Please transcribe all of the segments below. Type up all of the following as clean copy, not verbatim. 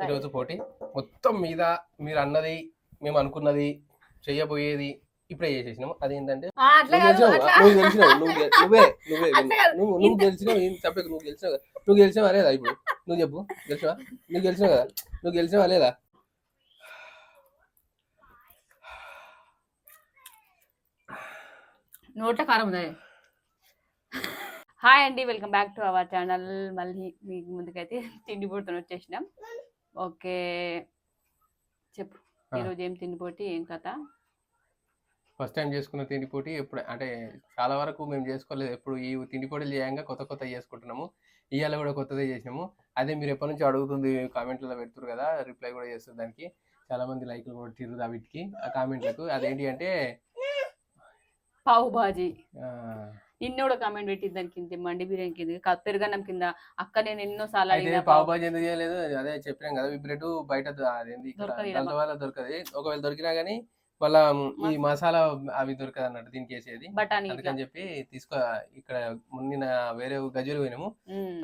ఈరోజు పోటీ మొత్తం మీద మీరు అన్నది మేము అనుకున్నది చెయ్యబోయేది ఇప్పుడే చేసేసినాము. అదేంటంటే నువ్వు గెలిచినావు, నువ్వు గెలిచినావు. ఏం చెప్పకు, నువ్వు గెలిచినావు. నువ్వు గెలిచినావా లేదా? ఇప్పుడు నువ్వు చెప్పు, గెలిచినావా? నువ్వు గెలిచినావు కదా, నువ్వు గెలిచినావా లేదా? నోట కారం ఉంది. హాయ్ అండి, welcome back to our channel. మళ్ళీ మీకు ముందుకైతే తిండి పోటీ వచ్చేసినాం. ఓకే చెప్పు, ఈరోజు ఏం తిండి పోటీ, ఏం కథ? ఫస్ట్ టైం చేసుకున్న తిండి పోటీ. ఎప్పుడు అంటే చాలా వరకు మేము చేసుకోలేదు. ఎప్పుడు ఈ తిండి పోటీలు చేయంగా కొత్త చేసుకుంటున్నాము. ఇవాళ కూడా కొత్తదే చేసినాము. అదే మీరు ఎప్పటి నుంచి అడుగుతుంది కామెంట్లలో పెడుతున్నారు కదా, రిప్లై కూడా చేస్తారు దానికి. చాలా మంది లైక్లు కొట్టిర్రు వీటికి, ఆ కామెంట్లకు. అదేంటి అంటే పావు బాజీ. నిన్న కూడా కామెంట్ పెట్టింది దాని కింద, మండి బిర్యానీ కింద, పెరుగన్నం కింద. అక్క నేను ఎన్నో సార్లు అడిగిన పావు బాజీ ఎందుకు చేయలేదు. అదే చెప్పాం కదా, ఈ బ్రెడ్ బయట అదేంటి వల్ల దొరకదు. ఒకవేళ దొరికినా గానీ మళ్ళా ఈ మసాలా అవి దొరకదు అన్నట్టు దీనికి వేసేది. అందుకని చెప్పి ఇక్కడ మొన్న వేరే గజులు పోయినాము,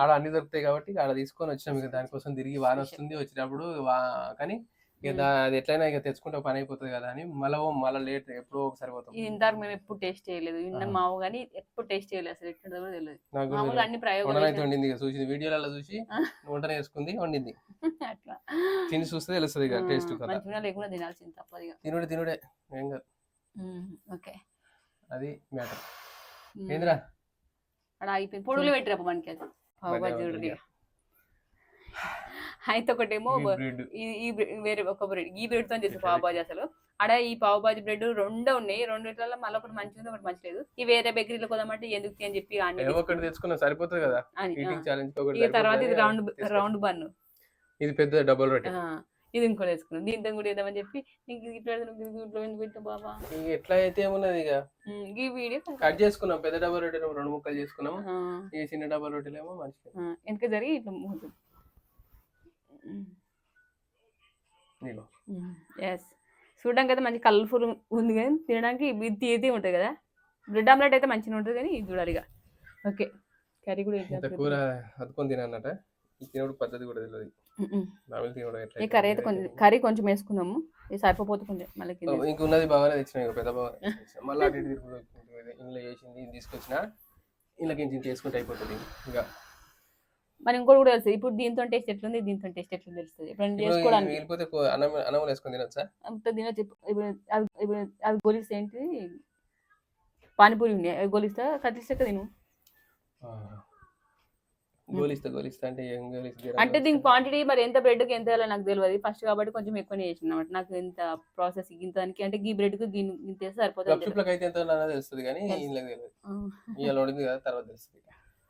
ఆడ అన్ని దొరుకుతాయి కాబట్టి ఆడ తీసుకొని వచ్చినాం. ఇక దానికోసం తిరిగి వాన వస్తుంది వచ్చినప్పుడు. కానీ ఇక అది ఎట్లయినా ఇక తెచ్చుకుంటే పని అయిపోతుంది కదా అని మళ్ళీ లేట్ ఎప్పుడో ఒకసారి పోతాం. ఇంతకు మేము ఎప్పుడు టేస్ట్ చేయలేదు, మావు కానీ ఎప్పుడు టేస్ట్ చేయలేదు. అసలు ఎట్లా తెలియదు. మామూలుగా అన్ని ప్రయోగాలు వండింది, చూసి వీడియోలలో చూసి వంట వేసుకుంది, వండింది. అట్లా తిని చూస్తే తెలుస్తుంది ఇక టేస్ట్ లేకుండా తినాల్సింది తప్పదు. తినుడే ఏం కాదు. ఓకే, అది మ్యాటర్. ఏంద్రా అక్కడ అయిపోయింది. పొడుగులు పెట్టిరప్ప మనకి అది అయితే ఒకటేమో ఈ వేరే ఒక బ్రెడ్, ఈ బ్రెడ్ తో చేసి పావు బాజీ. అసలు ఆడ ఈ పావు బాజీ బ్రెడ్ రెండే ఉన్నాయి, రెండిట్లలో మళ్ళీ ఒకటి మంచిగా ఉంది, ఒకటి మంచి లేదు. ఈ వేరే బేకరీలో కొదామంటే ఎందుకు అని చెప్పి ఒకటి తెచ్చుకున్నా సరిపోతుంది కదా. తర్వాత ఇది రౌండ్ బన్, ఇది పెద్ద డబుల్ రొట్టె, ఇది ఇంకో వేసుకున్నాం. దీంతో కూడా వేద్దామని చెప్పి నీకు బాబా ఎట్లా అయితే ఏమున్నది. ఇక ఈ వీడియో కట్ చేసుకున్నాం. పెద్ద డబుల్ రొట్టె 2 ముక్కలు చేసుకున్నాము. ఈ చిన్న డబుల్ రొట్టెలేమో మంచిగా వెనక జరిగి ఇట్లా ఎస్ చూడడానికి అయితే మంచి కలర్ఫుల్ ఉంది, కానీ తినడానికి ఇది తీతి ఉంటుంది కదా. బ్రెడ్ ఆమ్లెట్ అయితే మంచిగా ఉంటుంది, కానీ ఇది చూడాలి ఇక. ఓకే, కర్రీ కూడా కూర అదుకొని తినన్నట. తినడు పద్ధతి కూడా తెలియదు. ఈ కర్రీ అయితే కర్రీ కొంచెం వేసుకున్నాము, ఇది సరిపోతే కొంచెం మళ్ళీ ఇంకున్నది బాగానే తెచ్చినా, పెద్ద బాగా మళ్ళీ అటు ఇంట్లో చేసింది తీసుకొచ్చిన ఇంట్లోకి చేసుకుంటే అయిపోతుంది. ఇంకా మరి ఇంకోటి కూడా తెలుస్తుంది. ఇప్పుడు దీంతో టేస్ట్ ఎట్లుంది, దీంతో టేస్ట్ ఎట్లుంది తెలుస్తుంది. ఇప్పుడు చేసుకోవడానికి అన్నం వేసుకొని తినొచ్చా? తినొచ్చు. ఇప్పుడు అవి గోలిస్తే ఏంటి, పానీపూరి ఉన్నాయి, అవి గోలిస్తా కట్టిస్తే తిను. గోలిస్తా అంటే దీని క్వాంటిటీ మరి ఎంత బ్రెడ్కి ఎంత వేయాలో నాకు తెలియదు ఫస్ట్, కాబట్టి కొంచెం ఎక్కువనే చేసిన అన్నమాట. నాకు ఎంత ప్రాసెస్ ఇంతానికి అంటే ఈ బ్రెడ్కి ఇంత సరిపోతుంది తెలుస్తుంది, కానీ తర్వాత తెలుస్తుంది.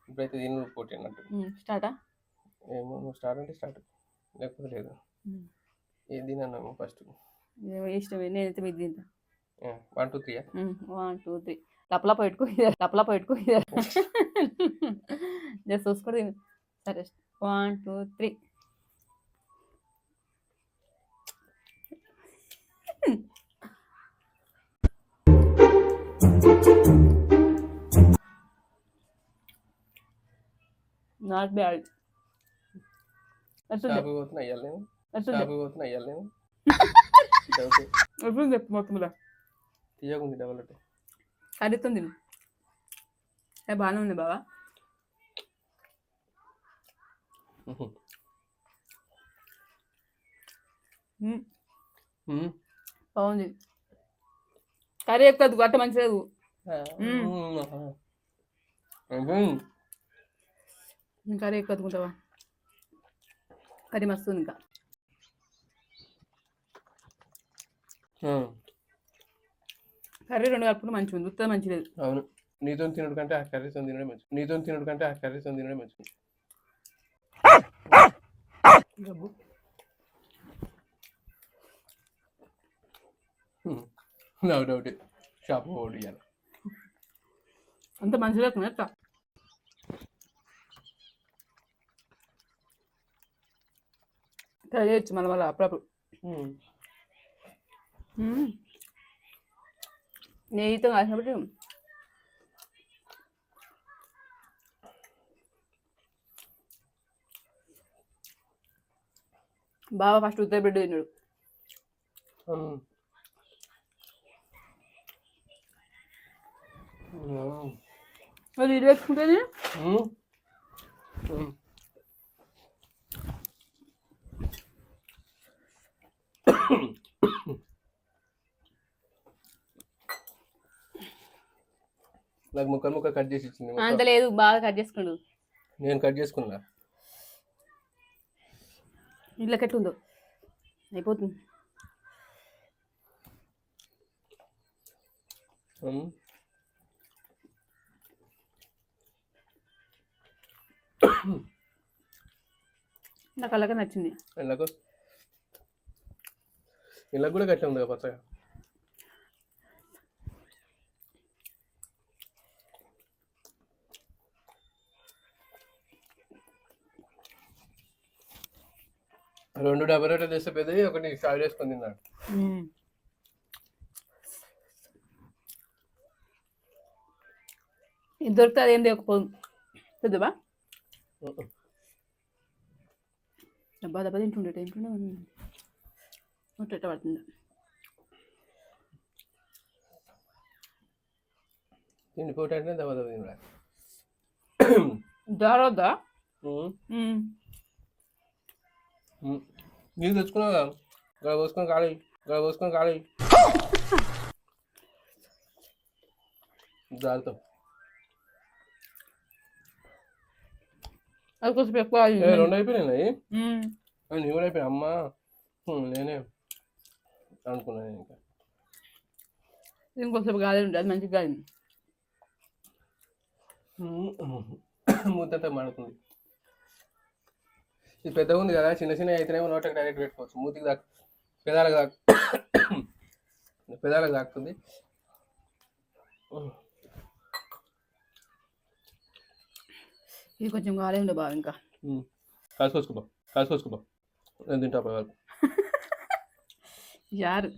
ఇప్పుడైతే దీని పోటీ అన్నట్టు. స్టార్టా? ఏమో నువ్వు స్టార్ట్ అంటే స్టార్ట్, లేకపోతే లేదు. ఏది తిన్నాను ఫస్ట్ ఇష్టమే. నేనైతే మీరు తింటా. 1 2 3 1 2 3 లపలా పెట్టుకో జస్ట్ చూసుకో. సరే 1 2 3. Not bad. ఎప్పుడు చెప్పు మొత్తంలో తీయకుంది డబల్ రొట్టె కర్రీతుంది. బాగానే ఉంది బాబా. బాగుంది. కర్రీ ఎక్కువ గట్ట మంచిగా లేదు. కర్రీ ఎక్కువ అతుకుంటావా? కర్రీ మస్తు ఉంది. ఇంకా కర్రీ 2 కలుపుకుంటే మంచిగా ఉంది, ఉత్తరం మంచిగా లేదు. అవును, నీతో తినడు కంటే ఆ కర్రీతో తినడే మంచిది. నో డౌట్ షాప్ ఓడియాలి అంత మంచిగా ఎట్లా ట్రై చేయొచ్చు మన వల్ల అప్పుడప్పుడు. నెయ్యితో కాసినప్పుడు బావ ఫస్ట్ ఉత్తర బ్రెడ్ తిన్నాడు. అది ఇది వేసుకుంటేనే నాకు ముక్క కట్ చేసి ఇచ్చింది. అంత లేదు, బాగా కట్ చేసుకుండు. నేను కట్ చేసుకున్నా. ఇట్లా కట్టుందో అయిపోతుంది. నాకు అలాగే నచ్చింది. ఇలా కూడా కట్టే ఉంది పచ్చగా. రెండు డబ్బా రొట్టె తెస్తే పెద్దది, ఒకటి స్టార్ట్ చేసుకొని తిన్నాడు. ఇది దొరికితే అదేం తెకపోదు పెద్దబా. డబ్బా దెబ్బ తింటుండే ఎట్ట పడుతుంది. తిండిపోటీ అంటే దెబ్బ తిన్నాడు. జారొద్దా? నీళ్ళు తెచ్చుకున్నావు కదా, గడ పోసుకొని ఖాళీ జాగ్రత్త. అది కొంచెం ఎక్కువ. రెండు అయిపోయినాయి, నీ కూడా అయిపోయినా. అమ్మ నేనే అనుకున్నాను. ఇంకా ఇంకొంచెం గాలి ఉంటుంది, అది మంచిగా గాలి. మూతంతా మాడుతుంది. ఇది పెద్దగా ఉంది కదా, చిన్న అయితేనేమో నోట్కి డైరెక్ట్ పెట్టుకోవచ్చు. మూతికి పెదాలకు తాకుతుంది. ఇది కొంచెం గాలి ఉండే బాగా. ఇంకా కాసుకో నేను తింటా వరకు. యారు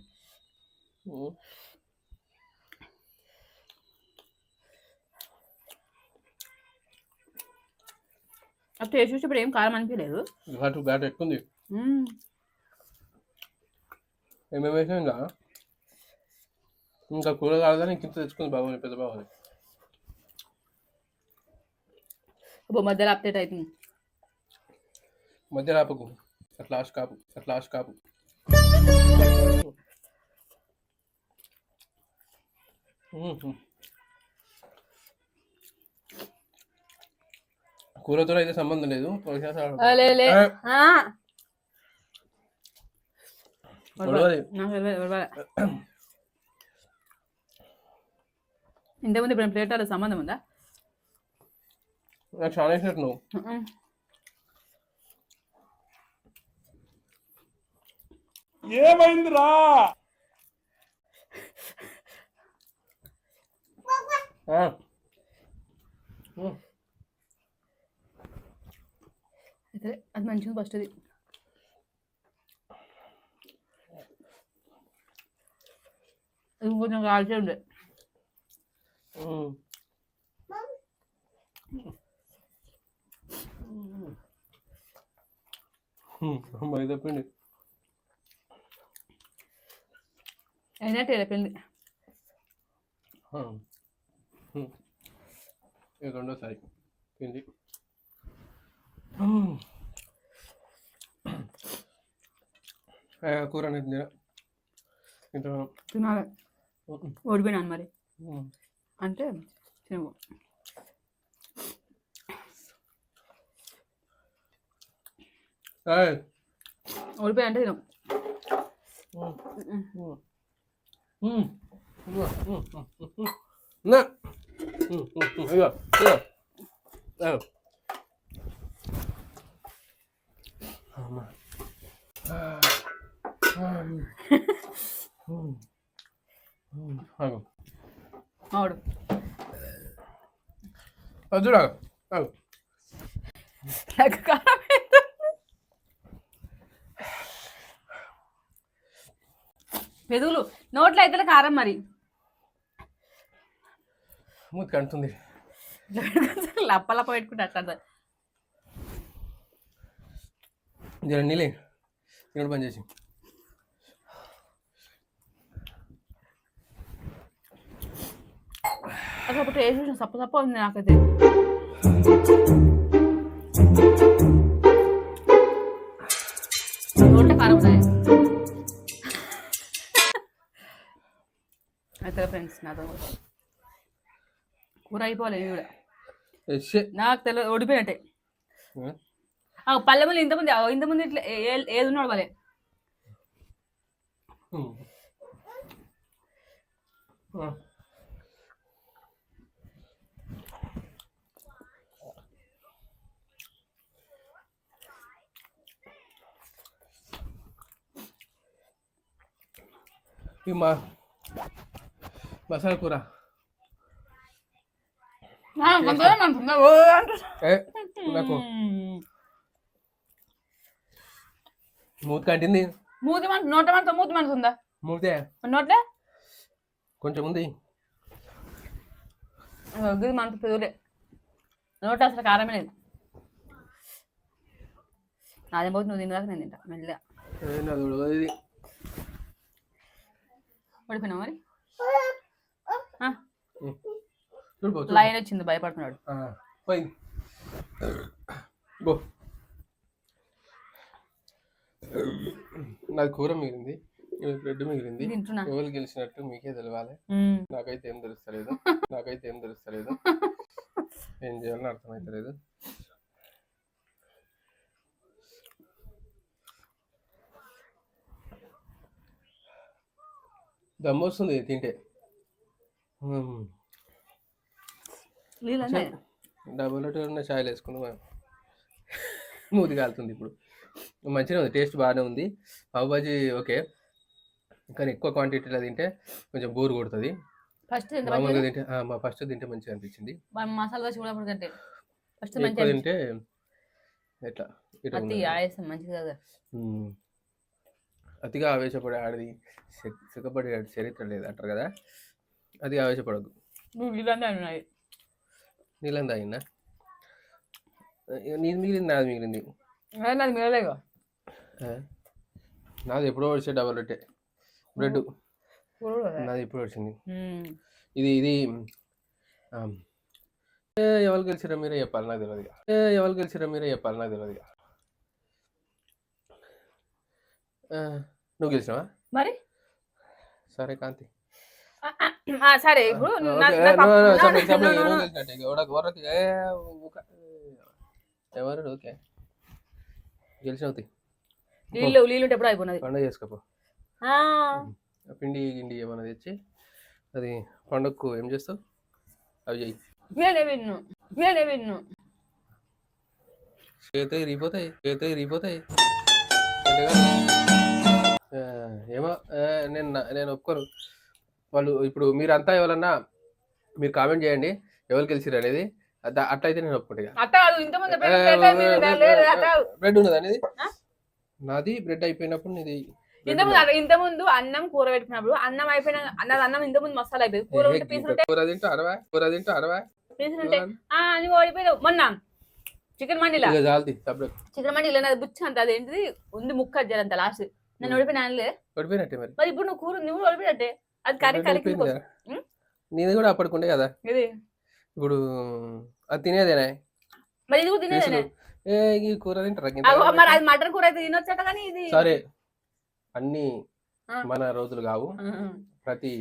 అప్పుడు టేస్ట్ చూసి ఇప్పుడు ఏం కారం అనిపించలేదు. ఘాటు ఎక్కుంది. ఏమేమి వేసినా ఇంకా కూర కాదని ఇంత తెచ్చుకుంది. బాగుంది, పెద్ద బాగుంది. మధ్యలో అప్డేట్ అవుతుంది. మధ్యలో ఆపకు, అట్లా కాపు. కూరతో అయితే సంబంధం లేదు. ఇంతకుముందు ఇప్పుడు ప్లేట్ సంబంధం ఉందా? నాకు చాలా వేసినట్టు నువ్వు. ఏమైందిరా? అయితే అది మంచిగా వస్తుంది. ఇంకొంచెం కాల్చే ఉండే. మైదా పిండి అయినట్టు వెళ్ళిపోయింది. రెండోసారి పిండి. కూర అనేది తినాలి. ఓడిపోయినాను మరి అంటే తినవు. ఓడిపోయి అంటే తినవు. మావాడు అదురా పెదువులు నోట్లో అయితే కారం మరి మూతి కంటుంది. లప్పలప్ప పెట్టుకుంటే అట్లా జర నీళ్ళే తినడు పని చేసి అసలు అప్పుడు టేస్ట్ చూసిన సప్ప సప్ప ఉంది నాకైతే. నోట్లో కారం ఉన్నాయి. అయితే ఫ్రెండ్స్ నాతో కూర అయిపోవాలి ఇవి కూడా నాకు తెలియదు ఓడిపోయినట్టే. పల్లె మళ్ళీ ఇంతమంది ఇట్లా ఏది ఉన్నాడు వాళ్ళే. ఈ మసాలా కూర నాకు మూతి కంటింది. మూతి నోట మనతో మూతి మనసుందా? మూతే నోట్లే కొంచెం ఉంది. ఇది మనకు పెరుగులే నోట అసలు కారమే లేదు. నాదేం పోతుంది నువ్వు తినదాకా నేను తింటా మెల్లగా. పడిపోయినా మరి లైన్ వచ్చింది భయపడుతున్నాడు. నాది కూర మిగిలింది, బ్రెడ్ మిగిలింది. ఎవరు గెలిచినట్టు మీకే తెలవాలి. నాకైతే ఏం తెలుస్తలేదు. ఏం చేయాలని అర్థమైతలేదు. దమ్ము వస్తుంది తింటే. డబుల్ ఉన్న చాయలు వేసుకుని మూతి కాలుతుంది. ఇప్పుడు మంచిగా ఉంది, టేస్ట్ బాగానే ఉంది. పావు బాజీ ఓకే, కానీ ఎక్కువ క్వాంటిటీలో తింటే కొంచెం బోర్ కొడుతుంది. మామూలుగా తింటే ఫస్ట్ తింటే మంచిగా అనిపించింది. మసాలా తింటే ఎట్లా అతిగా ఆవేశపడే ఆడిది సుఖపడే చరిత్ర లేదు అంటారు కదా, అది ఆవేశపడదు. నీళ్ళని తాగిందా? నీది మిగిలింది, నాది మిగిలింది. నాది ఎప్పుడో వచ్చే డబల్ రొట్టె బ్రెడ్, నాది ఎప్పుడు వచ్చింది. ఇది ఎవరు గెలిచిరా మీరే చెప్పాలి, నాకు తెలియదు. నువ్వు గెలిచినావా మరి? సరే కాంతి, సరే ఇప్పుడు ఎవరు ఓకే గెలిచినవుతాయి. నీళ్ళు ఎప్పుడు అయిపోయినది. పండుగ చేసుకోపో, పిండి గిండి ఏమన్నా తెచ్చి అది పండుగకు ఏం చేస్తావు అవి చెయ్యి. చేతి ఇరిగిపోతాయి. ఏమో నేను ఒప్పుకోను. వాళ్ళు ఇప్పుడు మీరంతా ఎవరన్నా మీరు కామెంట్ చేయండి ఎవరు గెలిచిరు అనేది. అట్లయితే నేను ఒప్పుకుంటా. బ్రెడ్ ఉన్నది అనేది నాది, బ్రెడ్ అయిపోయినప్పుడు నీది. ఇంతకుముందు అన్నం కూర పెట్టుకున్నప్పుడు అన్నం అయిపోయిన అన్నం ఇంతకుముందు మసాలా అయిపోయింది. కూర తింటూ అరవా అని ఓడిపోయావు మొన్న చికెన్ మండీలా. చికెన్ మండీలో నాది బుచ్చ అంత అదేంటిది ఉంది ముక్క అంత లాస్ట్. నేను ఓడిపోయినట్టే మరి ఇప్పుడు నువ్వు కూర నువ్వు ఓడిపోయినట్టే. అది కర్రీ నీది కూడా అప్పటికుండే కదా. ఇప్పుడు అది తినేదేనా? మరి ఇది తినేదేనా? కూర తింటారా? మరి అది మటన్ కూర అయితే తినొచ్చట. కానీ ఇది సరే అన్ని మన రోజులు కావు, ప్రతి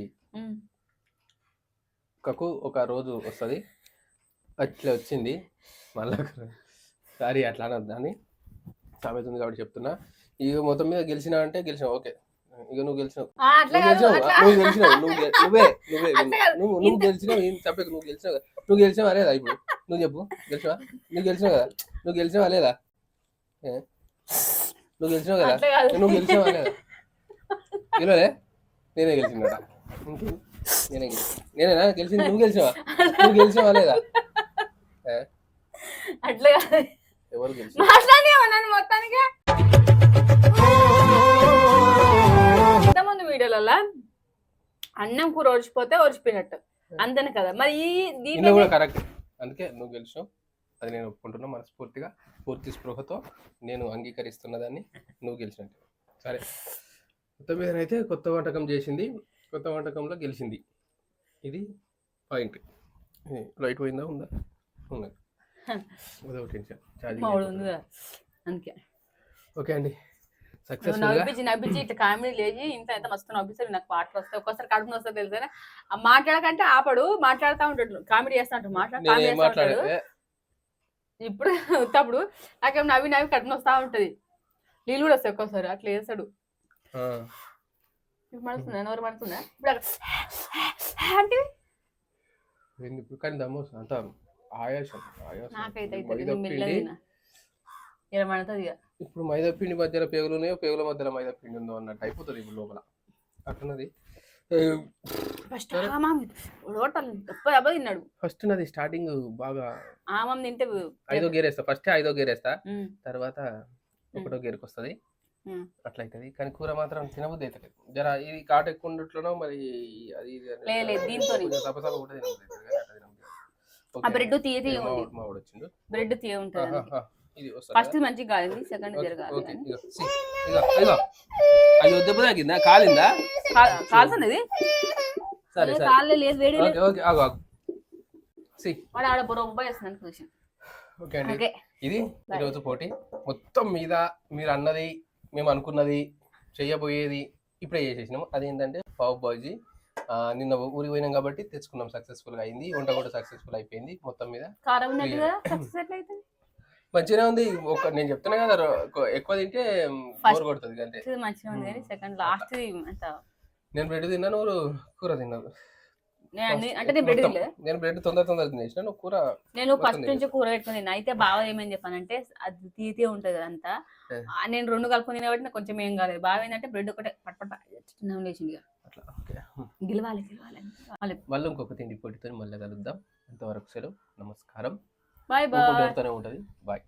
ఒక్కకు ఒక రోజు వస్తుంది. అట్లా వచ్చింది మళ్ళా సారీ అట్లా అని సామెత ఉంది కాబట్టి చెప్తున్నా. ఇక మొత్తం మీద గెలిచినా అంటే గెలిచినావు ఓకే. ఇక నువ్వు గెలిచినావు చెప్పక నువ్వు గెలిచినావా లేదా? ఇప్పుడు నువ్వు చెప్పు, గెలిచినావా? నువ్వు గెలిచినావు కదా, నువ్వు గెలిచినావా లేదా? నువ్వు గెలిచినావు లేదా? గెలవలే, నేనే గెలిచినట. నేనేనా గెలిచింది? నువ్వు గెలిచినావా లేదా? అట్లా ఎవరు గెలిచి మొత్తానికి ఇంతమంది వీడియోలలో అన్నం కూర ఓడిచిపోతే ఓడిచిపోయినట్టు అంతేనే కదా. మరి దీంట్లో కూడా కరెక్ట్. అందుకే నువ్వు గెలిచావు, అది నేను ఒప్పుకుంటున్నా మనస్ఫూర్తిగా, పూర్తి స్పృహతో నేను అంగీకరిస్తున్నదాన్ని. నువ్వు గెలిచినట్టు. సరే మొత్తం మీద అయితే కొత్త వంటకం చేసింది, కొత్త వంటకంలో గెలిచింది. ఇది పాయింట్. లైట్ పోయిందా? ఉందా? ఉన్నది. అదొక టెన్షన్. అందుకే ఓకే అండి, నవ్వించి ఇట్లా కామెడీ లేచి ఇంత ఎంత మస్తు నవ్విస్తారు. నాకు పాటలు వస్తాయి, ఒక్కోసారి కడుపు వస్తుంది తెలుసా. మాట్లాడకంటే ఆపడు, మాట్లాడుతూ ఉంటాడు, కామెడీ చేస్తా ఉంటాడు, మాట్లాడు. ఇప్పుడు తప్పుడు నాకేమో నవ్వి కడుపు వస్తా ఉంటది, నీళ్ళు కూడా వస్తాయి ఒక్కోసారి, అట్లా చేస్తాడు. ఇప్పుడు మడుతుందా? ఎవరు మడుతుందా? ఇప్పుడు అంటే కానీ దమ్మోసం అంత ఆయాసం నాకైతే ఇలా మడుతుంది. ఇక ఇప్పుడు మైదా పిండి మధ్యలో పేగులు ఉన్నాయో, పేగుల మధ్యలో మైదా పిండి ఉందో అన్నట్టు అయిపోతుంది ఇప్పుడు లోపల. అట్లన్నది తిన్నాడు ఫస్ట్. నాది స్టార్టింగ్ బాగా ఆమం తింటే 5వ గేర్ వేస్తా, ఫస్ట్ 5వ గేర్ వేస్తా, తర్వాత 1వ గేర్కి వస్తుంది, అట్లయితుంది. కానీ కూర మాత్రం తినబుద్ధి అవుతుంది. జర ఇది కాటు ఎక్కువ ఉండట్లోనో మరి అది తపసాలు కూడా తినబుద్ధి. బ్రెడ్ తీయ మావాడు వచ్చిండు, బ్రెడ్ తీయ ఉంటుంది. ఇది ఫస్ట్ మంచిగా కాలింది, సెకండ్ జరగాలి. అయ్యో దెబ్బ తాకిందా? కాలిందా? కాల్సన్నది సరే కాలే లేదు, వేడి వాడు ఆడ బొరొబ్బ చేస్తున్నాను చూసి. ఓకే అండి, ఇది ఈరోజు పోటీ. మొత్తం మీద మీరు అన్నది, మేము అనుకున్నది, చెయ్యబోయేది ఇప్పుడే చేసేసినాము. అదేంటంటే పావ్ బాజీ. నిన్న ఊరికి పోయినాం కాబట్టి తెచ్చుకున్నాం, సక్సెస్ఫుల్ గా అయింది. వంట కూడా సక్సెస్ఫుల్ అయిపోయింది. మొత్తం మీద మంచిగా ఉంది. నేను చెప్తున్నా కదా, ఎక్కువ తింటే బోర్ కొడుతుంది అంటే. నేను బ్రెడ్ తిన్నా, నువ్వు కూర తిన్నావు. నేను బ్రెడ్ తొందర తినేసిన, నువ్వు కూర. నేను ఫస్ట్ నుంచి కూర పెట్టుకుని తిన్నా. అయితే బాగా ఏమని చెప్పానంటే అది తీతే ఉంటది అంతా, నేను 2 కలుపుకొని తిన కాబట్టి నాకు కొంచెం ఏం కాలేదు. బాగా ఏంటంటే బ్రెడ్ ఒకటే పట్పట్ లేచింది. గెలవాలి. మళ్ళీ ఇంకొక తిండి పొడితో మళ్ళీ కలుద్దాం. అంతవరకు సెలవు, నమస్కారం. బాయ్. ఉంటది. బాయ్.